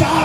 4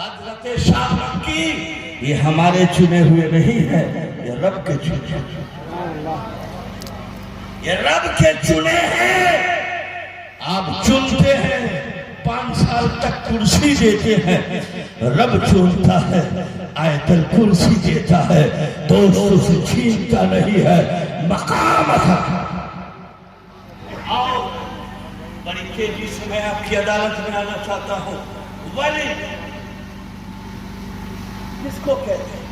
حضرت شاہ مکی یہ ہمارے چنے ہوئے نہیں ہے، یہ رب کے چنے ہیں، یہ رب کے چنے ہیں۔ آپ چنتے ہیں، 5 سال تک کرسی دیتے ہیں، رب چنتا ہے، آیت الکرسی دیتا ہے، دوستوں سے چھینتا نہیں ہے، مقام تھا۔ آؤ بڑی تیزی سے میں آپ کی عدالت میں آنا چاہتا ہوں۔ ولی کس کو کہتے ہیں؟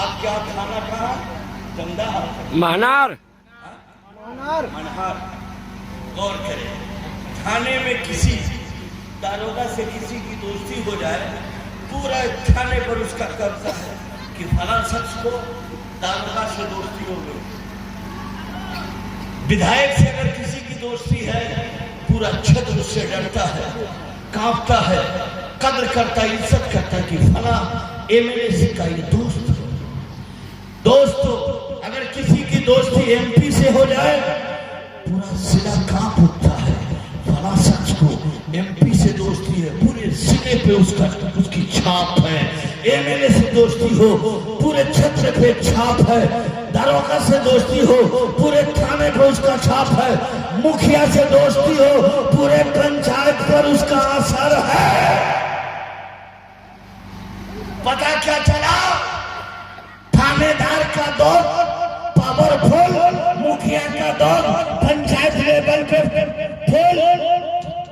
آپ کیا کھانا کھا؟ کندھار، منار، منہار۔ غور کریں، کھانے میں کسی داروغہ سے کسی کی دوستی ہو جائے، پورا کھانے پر اس کا قبضہ ہے کہ فلاں شخص کو داروغہ سے دوستی ہو گئی۔ بدھائک سے اگر کسی کی دوستی ہے، پورا چھتر اس سے ڈرتا ہے، کانپتا ہے، قدر کرتا ہے، عزت کرتا ہے کہ فلاں ایم ایل اے کا یہ دوست ہے۔ دوستو اگر کسی کی دوستی ایم پی سے ہو جائے، پورا ضلع کانپ اٹھتا ہے، فلاں شخص کو ایم پی سے دوستی ہے، پورے ضلع پہ اس کی چھاپ ہے۔ ایم ایل اے سے دوستی ہو، پورے چھتر پہ چھاپ ہے۔ داروغہ سے دوستی ہو، پورے تھانے پہ اس کا چھاپ ہے۔ مکھیا سے دوستی ہو، پورے پنچایت پر اس کا اثر ہے۔ پتہ کیا چلا؟ تھانے دار کا دوست پاورفل، مکھیا کا دوست پنچایت لیول پہ فل،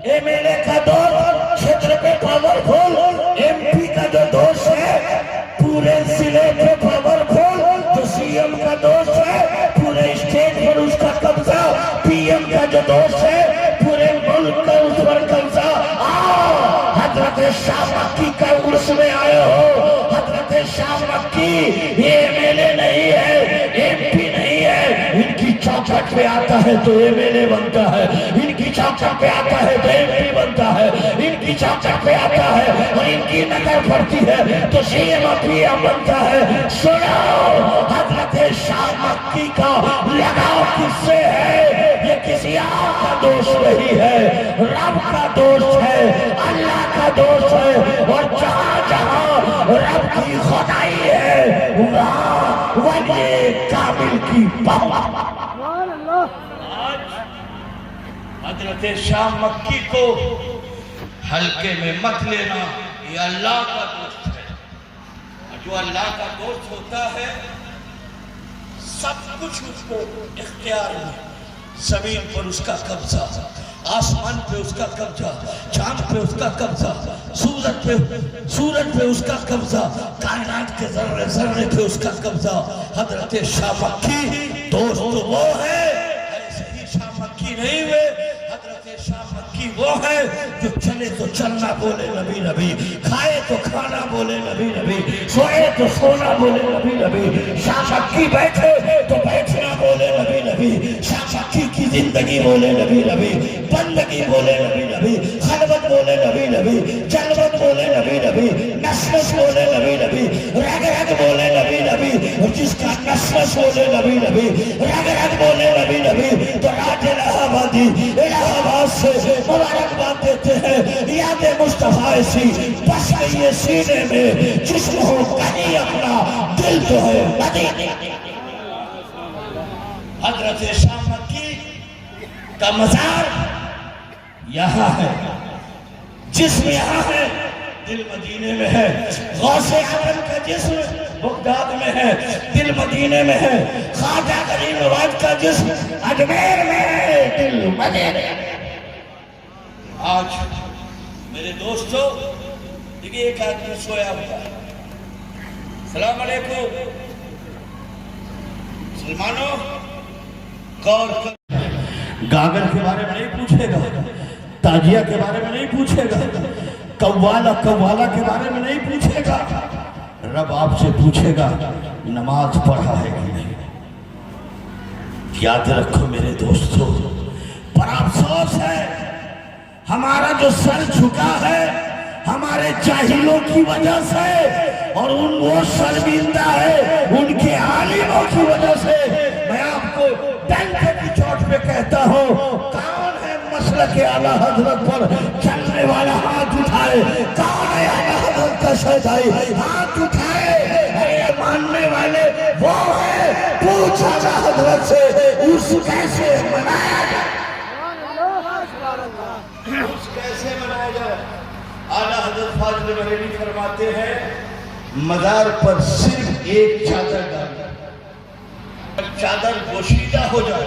ایم ایل اے کا دوست چھتر پہ پاورفل، ایم پی کا جو دوست ہے پورے ضلع پہ پاورفل، جو سی ایم کا دوست ہے پورے اسٹیٹ پر اس کا قبضہ، پی ایم کا جو دوست ہے پورے ملک کا اس پر قبضہ۔ آؤ حضرت شاہ مکی کا عرس میں آئے ہو۔ حضرت شاہ مکی یہ ایم ایل اے نہیں ہے، ایم پی نہیں ہے، ان کی چوکھٹ پہ آتا ہے تو ایم ایل اے بنتا ہے، ان کی چوکھٹ پہ آتا ہے تو ایم پی بنتا ہے، ان کی چوکھٹ پہ آتا ہے اور ان کی نظر پڑتی ہے تو سی ایم پی ایم بنتا ہے۔ سنو حضرت شاہ مکی کا لگاؤ کس سے ہے؟ یہ کسی اور کا دوست نہیں ہے، رب کا دوست ہے، اللہ کا دوست ہے، اور جہاں جہاں رب کی خدائی ہے وہاں ولی کامل کی پاور۔ آج حضرت شاہ مکی کو ہلکے میں مت لینا، یہ اللہ کا دوست ہے، جو اللہ کا دوست ہوتا ہے سب کچھ اس کو اختیار میں، زمین پر اس کا قبضہ، آسمان پہ اس کا قبضہ، چاند پہ اس کا قبضہ، سورج پہ اس کا قبضہ، کائنات کے ذرے ذرے پہ اس کا قبضہ۔ حضرت شاہ مکی دوست وہ ہے، ایسے ہی شاہ مکی نہیں ہوئے۔ حضرت شاہ مکی وہ ہے جو چلے تو چلنا بولے نبی نبی، کھائے تو کھانا بولے نبی نبی، سوئے تو سونا بولے نبی نبی، شاہ مکی بیٹھے تو بیٹھنا بولے نبی نبی، شاہ مکی کی زندگی بولے نبی نبی، بندگی بولے نبی نبی، خلوت بولے نبی نبی، جلوت بولے نبی نبی، نسنس بولے نبی نبی، رگ رگ بولے نبی نبی، اور جس کا نسنس بولے نبی نبی، رگ رگ بولے نبی نبی، تو راج الہ آبادی الہ آباد سے مبارکباد دیتے ہیں۔ یاد مصطفیٰ ایسی بس گئی ہے سینے میں، جسم ہو کہیں اپنا دل تو ہے مدینے۔ حضرت شاہ مکی کا مزار یہاں ہے، جسم یہاں ہے، دل مدینے میں ہے۔ غوث اعظم کا جسم بغداد میں ہے، دل مدینے میں ہے۔ خواجہ غریب نواز کا جسم اجمیر میں ہے، دل مدینے میں۔ آج میرے دوستو دیکھیں ایک آدمی سویا ہوا ہے، السلام علیکم مسلمانوں، غور کر، گاگر کے بارے میں نہیں پوچھے گا، تاجیہ کے بارے میں نہیں پوچھے گا، قوالا کے بارے میں نہیں پوچھے گا، رب آپ سے پوچھے گا نماز پڑھا ہے کہ نہیں۔ یاد رکھو میرے دوستو، پر افسوس ہے ہمارا جو سر جھکا ہے ہمارے جاہلوں کی وجہ سے، اور وہ شرمندہ ہے ان کے عالموں کی وجہ سے۔ میں آپ کو ڈنڈے کی چوٹ پہ کہتا ہوں، کون ہے مسئلہ مسلک اعلی حضرت پر چلنے والا ہاتھ اٹھائے. کون ہے اعلی حضرت کا شہدائی؟ ہاتھ اٹھائے. اے ماننے والے وہ ہے. پوچھ اعلی حضرت سے عرس کیسے منایا جائے؟ عرس کیسے منایا جائے؟ اعلی حضرت فاضل بریلوی فرماتے ہیں مزار پر صرف ایک چادر ڈالنا. چادر پوشیدہ ہو جائے،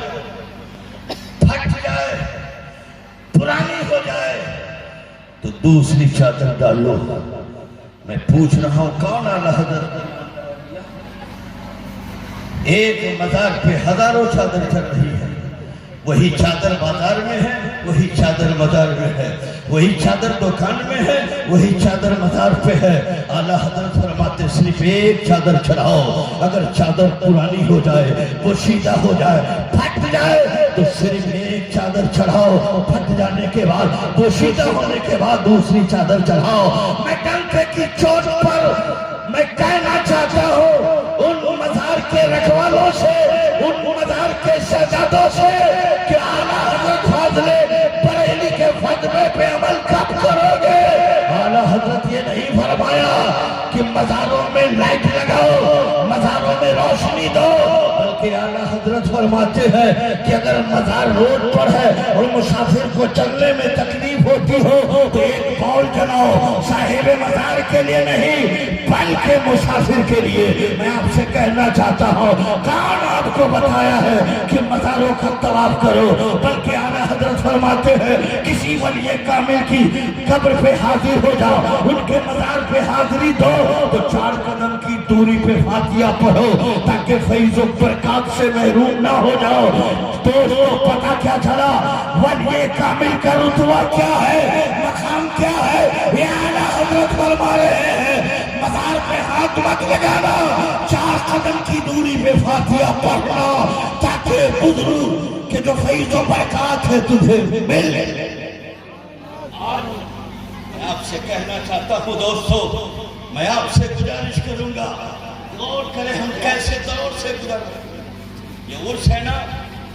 پھٹ جائے، پرانی ہو جائے تو دوسری چادر ڈالو. میں پوچھ رہا ہوں کون اعلی حضرت؟ ایک مزار پہ ہزاروں چادر چل رہی ہے. وہی چادر بازار میں ہے، وہی چادر مزار میں ہے، وہی چادر دکان میں ہے، وہی چادر مزار پہ ہے. اعلیٰ حضرت فرماتے صرف ایک چادر چڑھاؤ. اگر چادر پرانی ہو جائے، پوشیدہ ہو جائے، پھٹ جائے تو صرف ایک چادر چڑھاؤ. پھٹ جانے کے بعد، پوشیدہ ہونے کے بعد دوسری چادر چڑھاؤ. میں ڈنکے کی چوٹ پر میں کہنا چاہتا ہوں ان مزار کے رکھوالوں سے، ان مزار کے شہزادوں سے کہ اعلیٰ حضرت فاضل بریلوی کے فتوے پہ عمل کب کرو گے؟ اعلیٰ حضرت یہ نہیں فرمایا کہ مزاروں میں لائٹ لگاؤ، مزاروں میں روشنی دو، بلکہ اعلیٰ حضرت فرماتے ہیں کہ اگر مزار روڈ پر ہے اور مسافر کو چلنے میں تکلیف ہوتی ہو تو ایک بول جلاؤ. صاحب مزار کے لیے نہیں بلکہ مسافر کے لیے. میں آپ سے کہنا چاہتا ہوں کون آپ کو بتایا ہے کہ مزاروں کا طواف کرو؟ بلکہ اعلیٰ حضرت فرماتے ہیں کسی ولی کامل کی قبر پہ حاضر ہو جاؤ، ان کے مزار پہ حاضری دو تو 4 قدم کی دوری پہ فاتحہ پڑھو تاکہ فیض و برکات سے محروم نہ ہو جاؤ. دوستو پتہ کیا چلا ولی کامل کا رتبہ کیا ہے، مقام کیا ہے؟ یہ اعلیٰ حضرت فرما رہے ہیں مزار پہ ہاتھ مت لگانا، 4 قدم کی دوری پہ فاتحہ پڑھنا تاکہ بزرگ کہ جو فیض و برکات ہے تجھے مل. میں آپ سے کہنا چاہتا ہوں دوستو، میں آپ سے گزارش کروں گا غور کریں ہم کیسے دور سے گزر رہے ہیں. یہ عرس ہے نا،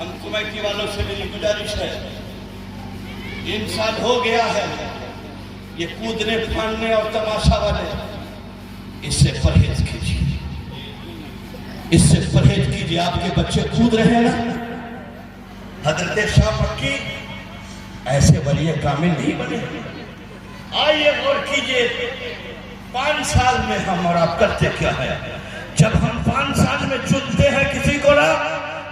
ہم کمیٹی والوں سے میری گزارش ہے، انسان ہو گیا ہے یہ کودنے پھاندنے اور تماشا والے، اس سے پرہیز کیجیے، اس سے پرہیز کیجیے. آپ کے بچے کود رہے ہیں نا. حضرت شاہ مکی ایسے ولی کامل نہیں بنے. آئیے غور کیجئے 5 سال میں ہم اور آپ کرتے کیا ہے. جب ہم 5 سال میں چنتے ہیں کسی کو نا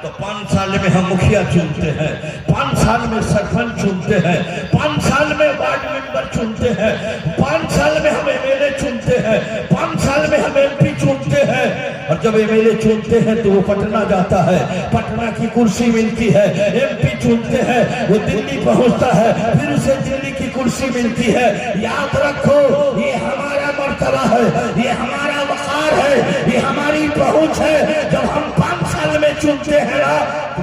تو 5 سال میں ہم مکھیا چنتے ہیں، 5 سال میں سرپنچ چنتے ہیں، 5 سال میں وارڈ ممبر چنتے ہیں، 5 سال میں ہم ایم ایل اے چنتے ہیں، 5 سال میں ہم ایم پی چنتے ہیں. اور جب ایم ایل اے چنتے ہیں تو وہ پٹنہ جاتا ہے، پٹنہ کی کرسی ملتی ہے. ایم پی چنتے ہیں وہ دلی پہنچتا ہے، پھر اسے دلی کی کرسی ملتی ہے. یاد رکھو یہ ہمارا مرتبہ ہے، یہ ہمارا وقار ہے، یہ ہماری پہنچ ہے. جب ہم 5 سال میں چنتے ہیں نا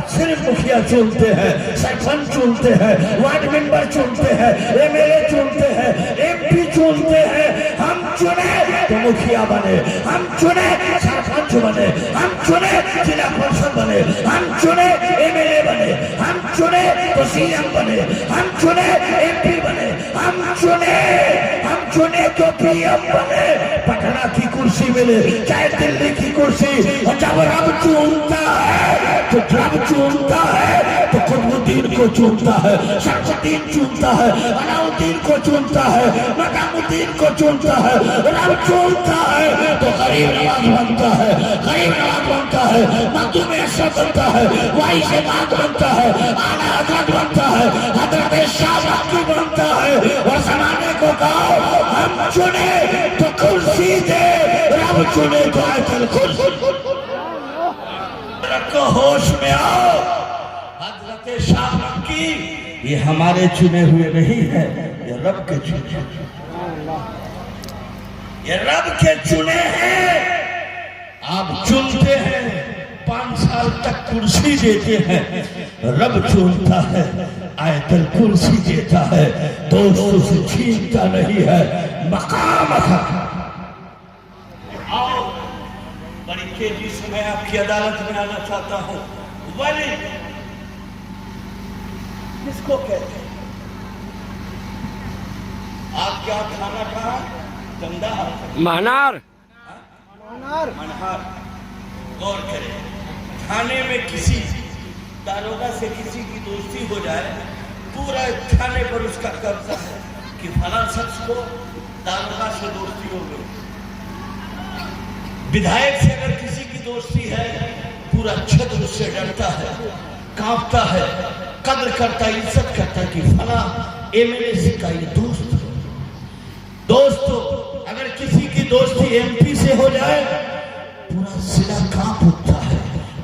صرف مکھیا چنتے ہیں، سرپنچ چنتے ہیں، وارڈ ممبر چنتے ہیں، ایم ایل اے چنتے ہیں، ایم پی چنتے ہیں. ہم چنے تو مکھیا بنے، ہم چنے سرپنچ بنے، ہم چنے ضلع پرشد بنے، ہم چنے ایم ایل اے بنے، ہم چنے تو سی ایم بنے، ہم چنے ایم پی بنے، ہم چنے تو پی ایم بنے. پٹنہ کی کرسی ملے چاہے دلی کی کرسی. اور جب رب چونتا ہے تو قطب الدین کو چونتا ہے، شمس الدین چونتا ہے، علاء الدین کو چونتا ہے، نظام الدین کو چونتا ہے. رب چونتا ہے تو غریب نواز بنتا ہے، غریب نواز بنتا ہے، مخدوم اشرف بنتا ہے، وائس امام بنتا ہے، اعلیٰ حضرت بنتا ہے، حضرت شاہ مکی بنتا ہے. اور زمانے کو کہو ہم چنے تو کرسی دے، رب چنے تو آیت الکرسی. رکھو ہوش میں آؤ. حضرت شاہ مکی یہ ہمارے چنے ہوئے نہیں ہے، یہ رب کے چنے، یہ رب کے چنے ہیں. آپ چنتے ہیں 5 سال تک کرسی دیتے ہیں، رب چنتا ہے آیت الکرسی دیتا ہے. دوستوں سے چھینتا نہیں ہے. مقام تھا. آؤ بڑی تیزی سے میں آپ کی عدالت میں آنا چاہتا ہوں. ولی کس کو کہتے ہیں؟ آپ کیا کھانا کہا؟ کندھار منہار منہار. غور کریں، کھانے میں کسی داروغہ سے کسی کی دوستی ہو جائے، پورا کھانے پر اس کا قبضہ ہے کہ فلاں شخص کو داروغہ سے دوستی ہو گئی. بدھائک سے اگر کسی کی دوستی ہے، پورا چھتر اس سے ڈرتا ہے، کانپتا ہے، قدر کرتا ہے، عزت کرتا ہے کہ فلاں ایم ایل اے کا یہ دوست ہے. دوستو اگر کسی کی دوستی ایم پی سے ہو جائے، پورا ضلع کانپ اٹھتا ہے.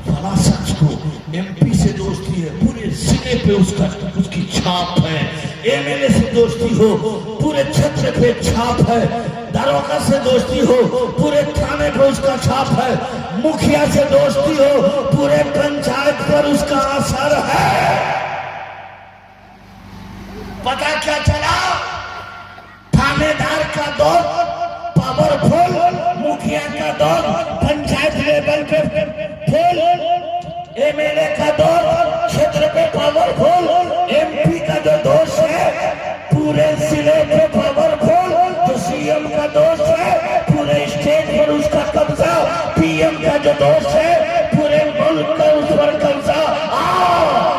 فلاں شخص کو ایم پی سے دوستی ہے، پورے ضلع پہ اس کی چھاپ ہے. ایم ایل اے سے دوستی ہو، پورے چھتر پہ چھاپ ہے. داروغہ سے دوستی ہو، پورے تھانے پہ اس کا چھاپ ہے. مکھیا سے دوستی ہو، پورے پنچایت پر اس کا اثر ہے. پتہ کیا چلا؟ تھانے دار کا دوست پاورفل، مکھیا کا دوست پنچایت لیول پہ فل، ایم ایل اے کا دوست چھتر پہ پاورفل، ایم پی کا جو دوست ہے پورے ضلع پہ پاورفل، جو سی ایم کا دوست ہے پورے اسٹیٹ پر اس کا قبضہ، پی ایم کا جو دوست ہے پورے ملک کا اس پر قبضہ.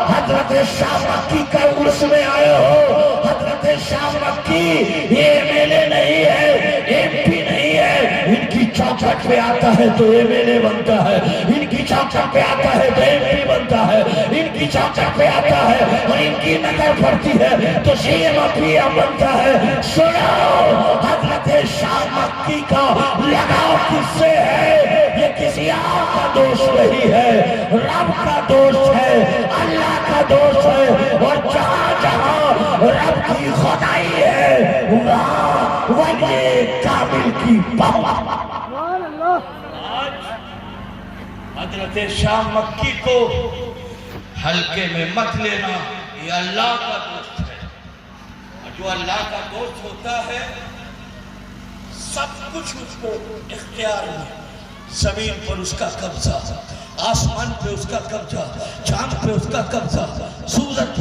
حضرت شاہ مکی کا عرس میں آئے ہو. حضرت شاہ مکی یہ ایم ایل اے نہیں ہے، ایم پی نہیں ہے. ان کی چوکھٹ پہ آتا ہے تو ایم ایل اے بنتا ہے، ان کی چوکھٹ پہ آتا ہے تو ایم پی بنتا ہے، ان کی چوکھٹ پہ آتا ہے اور ان کی نظر پڑتی ہے تو سی ایم پی ایم بنتا ہے. سنو، حضرت شاہ مکی کا لگاؤ کس سے ہے؟ یہ کسی اور کا دوست نہیں ہے، رب کا دوست ہے، اللہ کا دوست ہے. اور جہاں جہاں رب کی خدائی ہے وہاں ولی کامل کی پاور. آج حضرت شاہ مکی کو ہلکے میں مت لینا، یہ اللہ کا دوست ہے. اور جو اللہ کا دوست ہوتا ہے سب کچھ اس کو اختیار میں. زمین پر اس کا قبضہ، آسمان پہ اس کا قبضہ، چاند پہ اس کا قبضہ، سورج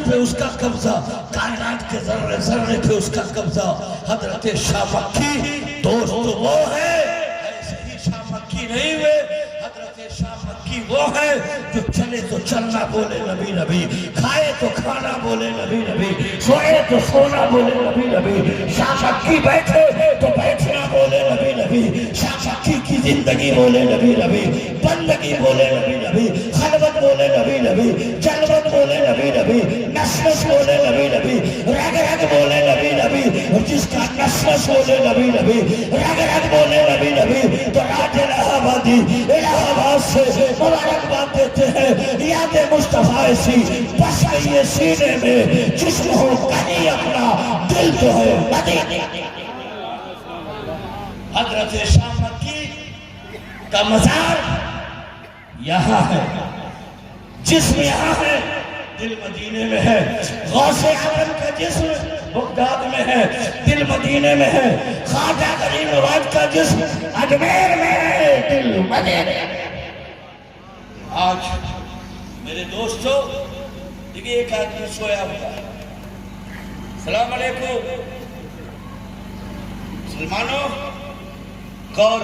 پہ اس کا قبضہ، کائنات کے ذرے ذرے پہ اس کا قبضہ. حضرت شاہ مکی دوست وہ ہے، ایسے ہی شاہ مکی نہیں ہوئے. حضرت شاہ مکی وہ ہے جو چلے تو چلنا بولے نبی نبی، کھائے تو کھانا بولے نبی نبی، سوئے تو سونا بولے نبی نبی. شاہ مکی بیٹھے تو بیٹھنا بولے نبی نبی. شاہ مکی کی زندگی بولے نبی نبی، بندگی بولے نبی نبی، خلوت بولے نبی نبی، جلوت بولے نبی نبی، نشنش بولے نبی نبی، رگ رگ بولے نبی نبی. اور جس کا نشنش بولے نبی نبی، رگ رگ بولے نبی نبی، تو راج الہ آبادی الہ آباد سے مبارکباد دیتے ہیں. یاد مصطفیٰ سی بس گئی سینے میں، جسم ہو کہیں اپنا، دل تو ہے مدینے. حضرت شاہ مکی کا مزار یہاں ہے، جسم یہاں ہے، دل مدینے میں ہے. غوث اعظم کا جسم بغداد میں ہے، دل مدینے میں ہے. خواجہ غریب نواز کا جسم اجمیر میں ہے، دل مدینے میں. آج میرے دوستو دیکھیں ایک آدمی سویا ہوا ہے. السلام علیکم مسلمانوں، غور